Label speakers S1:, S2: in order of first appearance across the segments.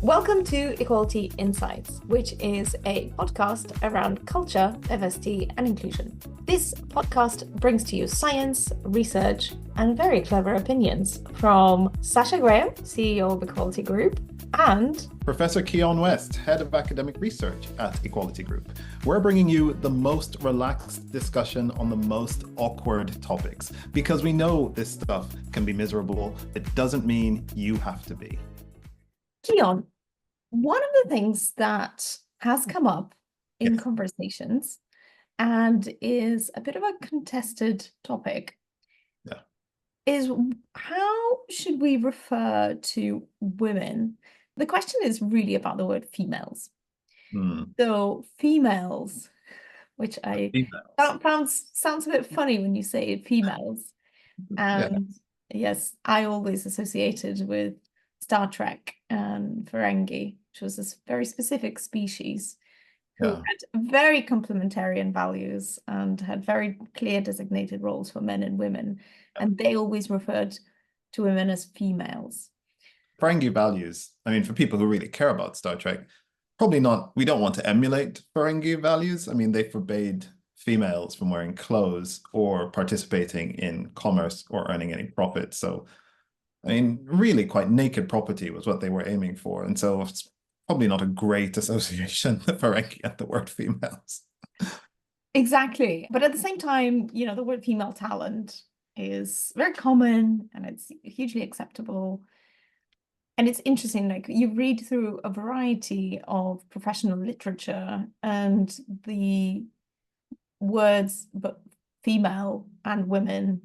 S1: Welcome to Equality Insights, which is a podcast around culture, diversity, and inclusion. This podcast brings to you science, research, and very clever opinions from Sasha Graham, CEO of Equality Group, and
S2: Professor Keon West, Head of Academic Research at Equality Group. We're bringing you the most relaxed discussion on the most awkward topics, because we know this stuff can be miserable. It doesn't mean you have to be.
S1: Keon. One of the things that has come up in conversations and is a bit of a contested topic is how should we refer to women? The question is really about the word females. So females, which sounds a bit funny when you say females. And yes, I always associated with Star Trek and Ferengi, which was this very specific species who had very complementarian values and had very clear designated roles for men and women. And they always referred to women as females.
S2: Ferengi values, I mean, for people who really care about Star Trek, probably not, we don't want to emulate Ferengi values. I mean, they forbade females from wearing clothes or participating in commerce or earning any profit. So I mean, really quite naked property was what they were aiming for. And so it's probably not a great association, the Ferengi and the word females.
S1: Exactly. But at the same time, you know, the word female talent is very common and it's hugely acceptable. And it's interesting, like you read through a variety of professional literature and the words, but female and women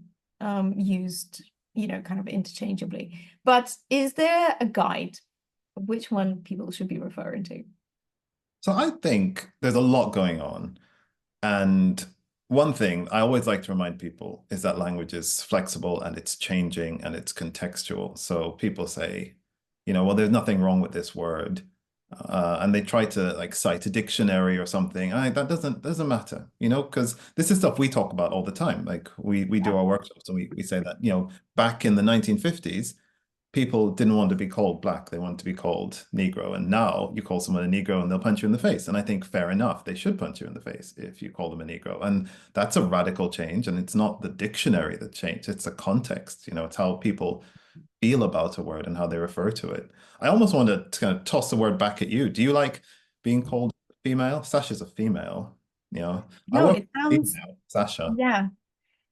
S1: used, you know, kind of interchangeably. But is there a guide of which one people should be referring to?
S2: So I think there's a lot going on. And one thing I always like to remind people is that language is flexible and it's changing and it's contextual. So people say, you know, well, there's nothing wrong with this word. And they try to like cite a dictionary or something. That doesn't matter, you know, because this is stuff we talk about all the time. Like we do our workshops and we say that, you know, back in the 1950s, people didn't want to be called black. They wanted to be called Negro. And now you call someone a Negro and they'll punch you in the face. And I think fair enough, they should punch you in the face if you call them a Negro. And that's a radical change. And it's not the dictionary that changed. It's the context, you know, it's how people feel about a word and how they refer to it. I almost want to kind of toss the word back at you. Do you like being called female? Sasha's a female, you know.
S1: No, it sounds
S2: female, Sasha.
S1: Yeah,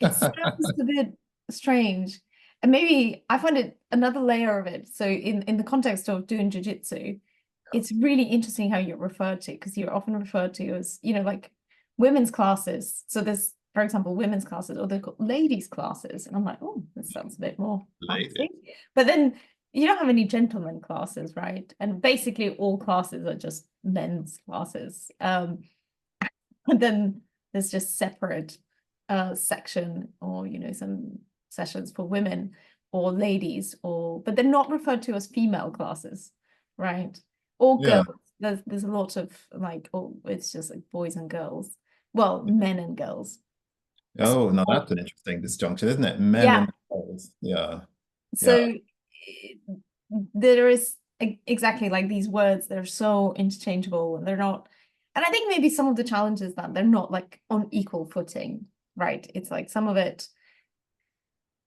S1: it sounds a bit strange. And maybe I find it another layer of it. So in the context of doing jiu-jitsu, it's really interesting how you're referred to, because you're often referred to as, you know, like women's classes. So there's, for example, women's classes, or they're called ladies' classes. And I'm like, oh, this sounds a bit more fancy. But then you don't have any gentlemen classes, right? And basically all classes are just men's classes. And then there's just separate section, or, you know, some sessions for women or ladies, but they're not referred to as female classes, right? Or girls. There's a lot of like, it's just like boys and girls. Well, men and girls.
S2: Oh, now that's an interesting disjunction, isn't it? Men and girls. Yeah.
S1: So there is exactly like these words that are so interchangeable, and they're not. And I think maybe some of the challenges that they're not like on equal footing, right? It's like some of it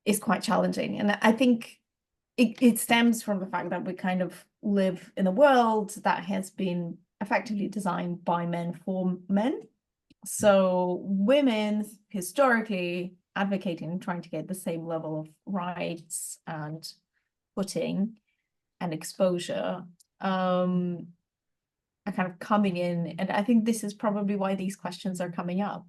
S1: is quite challenging. And I think it stems from the fact that we kind of live in a world that has been effectively designed by men for men. So women historically advocating trying to get the same level of rights and footing and exposure are kind of coming in. And I think this is probably why these questions are coming up.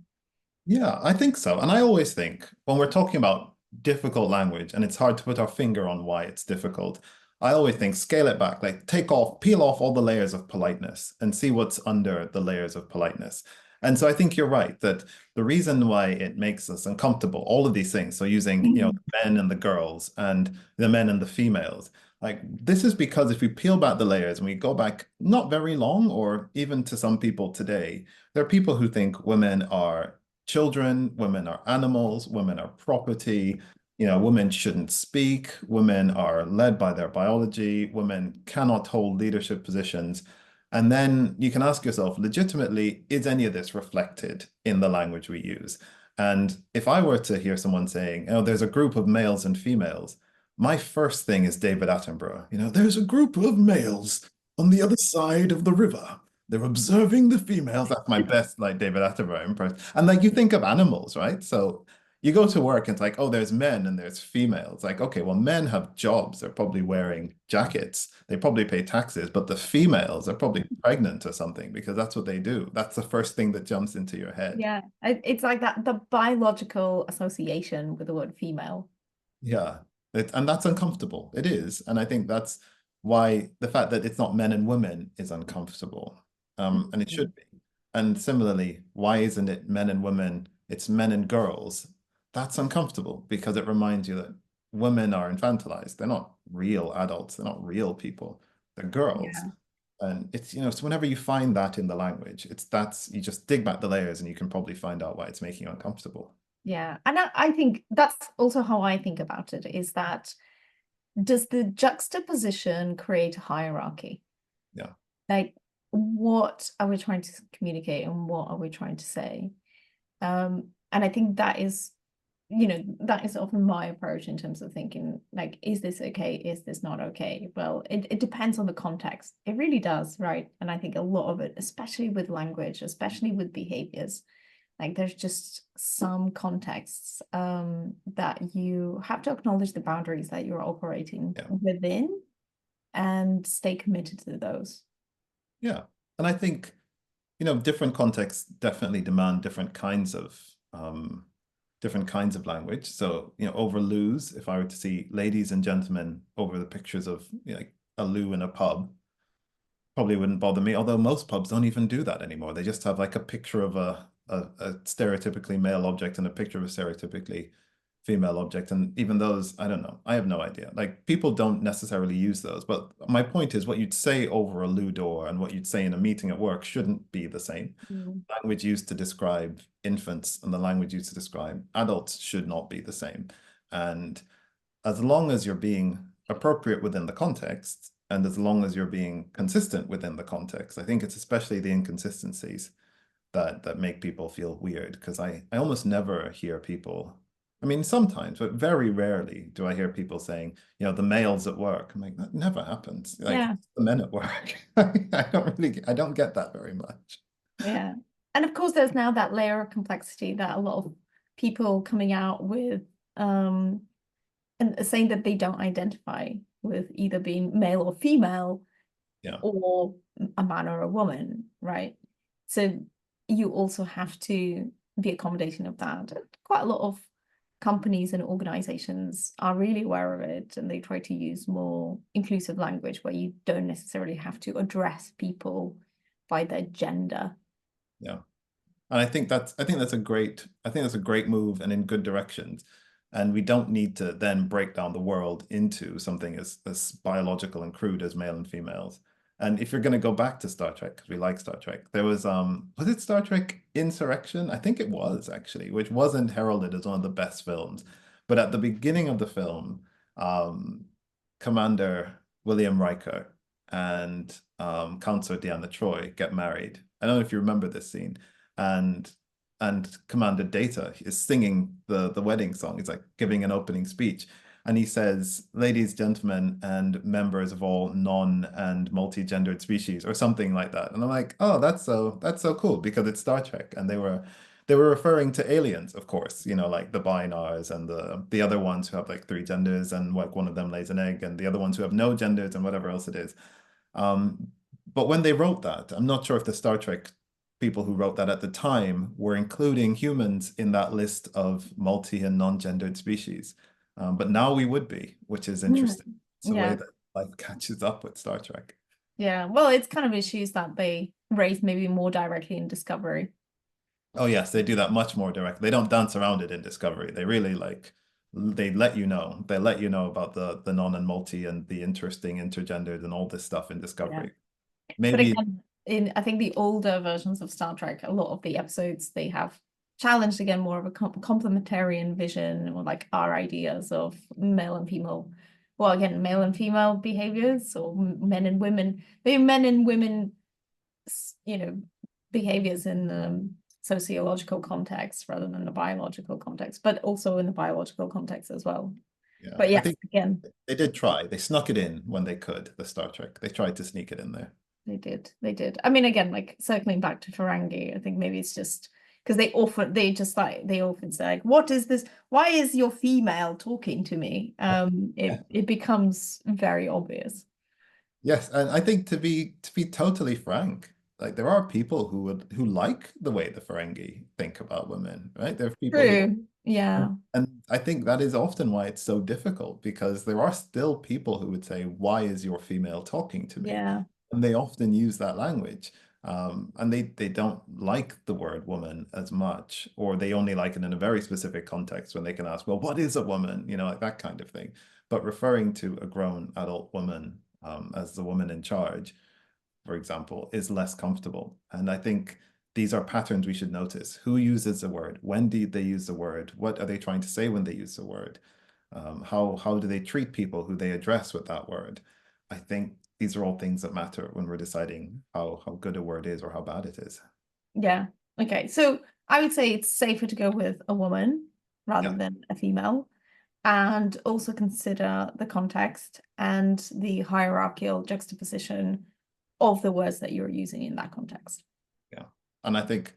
S2: Yeah, I think so. And I always think when we're talking about difficult language and it's hard to put our finger on why it's difficult, I always think scale it back, like peel off all the layers of politeness and see what's under the layers of politeness. And so I think you're right that the reason why it makes us uncomfortable, all of these things, so using, you know, the men and the girls and the men and the females, like this is because if we peel back the layers and we go back not very long, or even to some people today, there are people who think women are children, women are animals, women are property, women shouldn't speak, women are led by their biology, women cannot hold leadership positions. And then you can ask yourself, legitimately, is any of this reflected in the language we use? And if I were to hear someone saying, oh, there's a group of males and females, my first thing is David Attenborough. There's a group of males on the other side of the river. They're observing the females. That's my best, like, David Attenborough impression. And like you think of animals, right? So you go to work and it's like, oh, there's men and there's females. Like, okay, well, men have jobs. They're probably wearing jackets. They probably pay taxes, but the females are probably pregnant or something because that's what they do. That's the first thing that jumps into your head.
S1: Yeah, it's like that, the biological association with the word female.
S2: Yeah. And that's uncomfortable. It is. And I think that's why the fact that it's not men and women is uncomfortable. And it
S1: Mhm.
S2: should be. And similarly, why isn't it men and women? It's men and girls. That's uncomfortable because it reminds you that women are infantilized. They're not real adults. They're not real people. They're girls.
S1: Yeah.
S2: And so whenever you find that in the language, you just dig back the layers and you can probably find out why it's making you uncomfortable.
S1: Yeah. And I think that's also how I think about it, is that does the juxtaposition create a hierarchy?
S2: Yeah.
S1: Like, what are we trying to communicate and what are we trying to say? And I think that is, that is often my approach in terms of thinking, like, is this okay? Is this not okay? Well, it depends on the context. It really does, right? And I think a lot of it, especially with language, especially with behaviors, like there's just some contexts that you have to acknowledge the boundaries that you're operating
S2: Yeah.
S1: within and stay committed to those.
S2: Yeah. And I think, different contexts definitely demand different kinds of language. So, over loos, if I were to see ladies and gentlemen over the pictures of like a loo in a pub, probably wouldn't bother me. Although most pubs don't even do that anymore. They just have like a picture of a stereotypically male object and a picture of a stereotypically female object. And even those, I don't know. I have no idea. Like people don't necessarily use those. But my point is what you'd say over a loo door and what you'd say in a meeting at work shouldn't be the same.
S1: Mm.
S2: Language used to describe infants and the language used to describe adults should not be the same. And as long as you're being appropriate within the context, and as long as you're being consistent within the context, I think it's especially the inconsistencies that make people feel weird. Because I almost never hear people, I mean, sometimes, but very rarely do I hear people saying, the males at work. I'm like, that never happens. Like
S1: Yeah,
S2: the men at work. I don't get that very much.
S1: yeah. And of course, there's now that layer of complexity that a lot of people coming out with and saying that they don't identify with either being male or female
S2: Yeah.
S1: or a man or a woman, right? So you also have to be accommodating of that. Quite a lot of companies and organizations are really aware of it and they try to use more inclusive language where you don't necessarily have to address people by their gender.
S2: Yeah. And I think that's a great move and in good directions. And we don't need to then break down the world into something as biological and crude as male and females. And if you're going to go back to Star Trek, because we like Star Trek, there was it Star Trek Insurrection? I think it was actually, which wasn't heralded as one of the best films. But at the beginning of the film, um, Commander William Riker and Counselor Deanna Troi get married. I don't know if you remember this scene and Commander Data is singing the wedding song. He's like giving an opening speech, and he says, "Ladies, gentlemen, and members of all non and multi-gendered species," or something like that. And I'm like, "Oh, that's so cool," because it's Star Trek, and they were referring to aliens, of course, like the Binars and the other ones who have like three genders, and like one of them lays an egg, and the other ones who have no genders and whatever else it is. Um, but when they wrote that, I'm not sure if the Star Trek people who wrote that at the time were including humans in that list of multi and non-gendered species. But now we would be, which is
S1: Mm.
S2: interesting. It's a way
S1: Yeah.
S2: that life catches up with Star Trek.
S1: Yeah. Well, it's kind of issues that they raise maybe more directly in Discovery.
S2: Oh yes, they do that much more direct. They don't dance around it in Discovery. They really they let you know. They let you know about the non and multi and the interesting intergendered and all this stuff in
S1: Yeah.
S2: Discovery.
S1: But
S2: Maybe
S1: again, in I think the older versions of Star Trek, a lot of the episodes they have challenged again more of a complementarian vision, or like our ideas of male and female, well, again, male and female behaviors, or men and women, maybe men and women, you know, behaviors in the sociological context rather than the biological context, but also in the biological context as well.
S2: Yeah,
S1: But
S2: I
S1: yes,
S2: think
S1: again,
S2: they did try. They snuck it in when they could, the Star Trek. They tried to sneak it in there.
S1: they did. They did. I mean, again, like circling back to Ferengi, I think maybe it's just because they often say, like, what is this? Why is your female talking to me? It becomes very obvious.
S2: Yes, and I think to be totally frank, like there are people who like the way the Ferengi think about women, right? There are people who,
S1: True. Yeah.
S2: and I think that is often why it's so difficult, because there are still people who would say, "Why is your female talking to me?"
S1: Yeah.
S2: And they often use that language. And they don't like the word woman as much, or they only like it in a very specific context when they can ask, well, what is a woman? You know, like that kind of thing. But referring to a grown adult woman as the woman in charge, for example, is less comfortable. And I think these are patterns we should notice. Who uses the word? When did they use the word? What are they trying to say when they use the word? How do they treat people who they address with that word? I think these are all things that matter when we're deciding how good a word is or how bad it is.
S1: Yeah. Okay. So I would say it's safer to go with a woman rather
S2: Yeah.
S1: than a female, and also consider the context and the hierarchical juxtaposition of the words that you're using in that context.
S2: Yeah. And I think,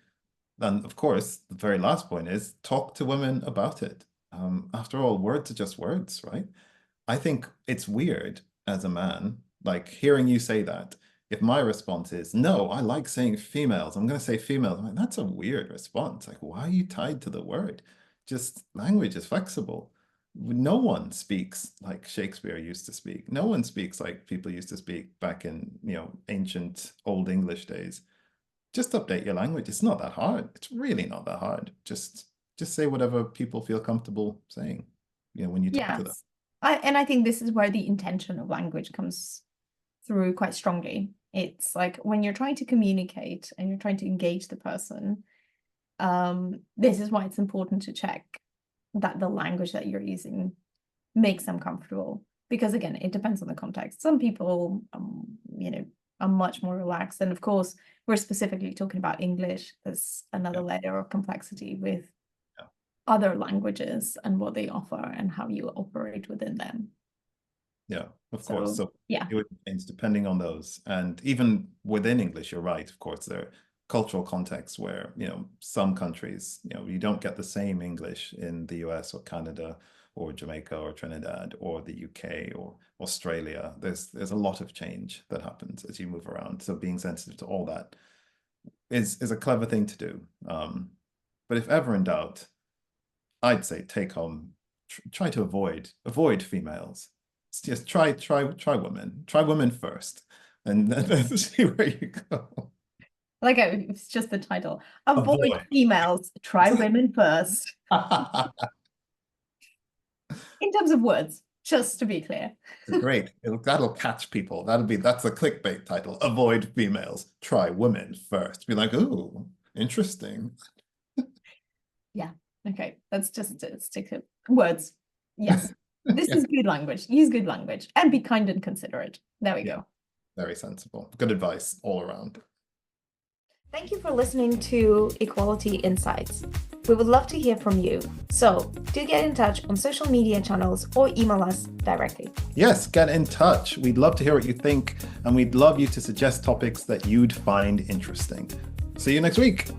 S2: and of course, the very last point is talk to women about it. After all, words are just words, right? I think it's weird as a man, like hearing you say that. If my response is, no, I like saying females, I'm going to say females. I'm like, that's a weird response. Like, why are you tied to the word? Just language is flexible. No one speaks like Shakespeare used to speak. No one speaks like people used to speak back in, ancient Old English days. Just update your language. It's not that hard. It's really not that hard. Just say whatever people feel comfortable saying, when you talk to them.
S1: Yes. I think this is where the intention of language comes through quite strongly. It's like when you're trying to communicate and you're trying to engage the person, this is why it's important to check that the language that you're using makes them comfortable. Because again, it depends on the context. Some people, are much more relaxed. And of course, we're specifically talking about English. There's another layer of complexity with other languages and what they offer and how you operate within them.
S2: Yeah, of course. So
S1: yeah,
S2: it would change depending on those. And even within English, you're right. Of course, there are cultural contexts where, some countries, you don't get the same English in the US or Canada or Jamaica or Trinidad or the UK or Australia. There's a lot of change that happens as you move around. So being sensitive to all that is a clever thing to do. But if ever in doubt, I'd say take home, try to avoid females. Just try women. Try women first, and then see where you go.
S1: Like it's just the title. Avoid females, try women first. In terms of words, just to be clear.
S2: Great. That'll catch people. That's a clickbait title. Avoid females, try women first. Be like, ooh, interesting.
S1: Yeah. Okay. Let's just stick to words. Yes. This is good language. Use good language and be kind and considerate. There we go.
S2: Very sensible. Good advice all around.
S1: Thank you for listening to Equality Insights. We would love to hear from you. So do get in touch on social media channels or email us directly.
S2: Yes, get in touch. We'd love to hear what you think, and we'd love you to suggest topics that you'd find interesting. See you next week.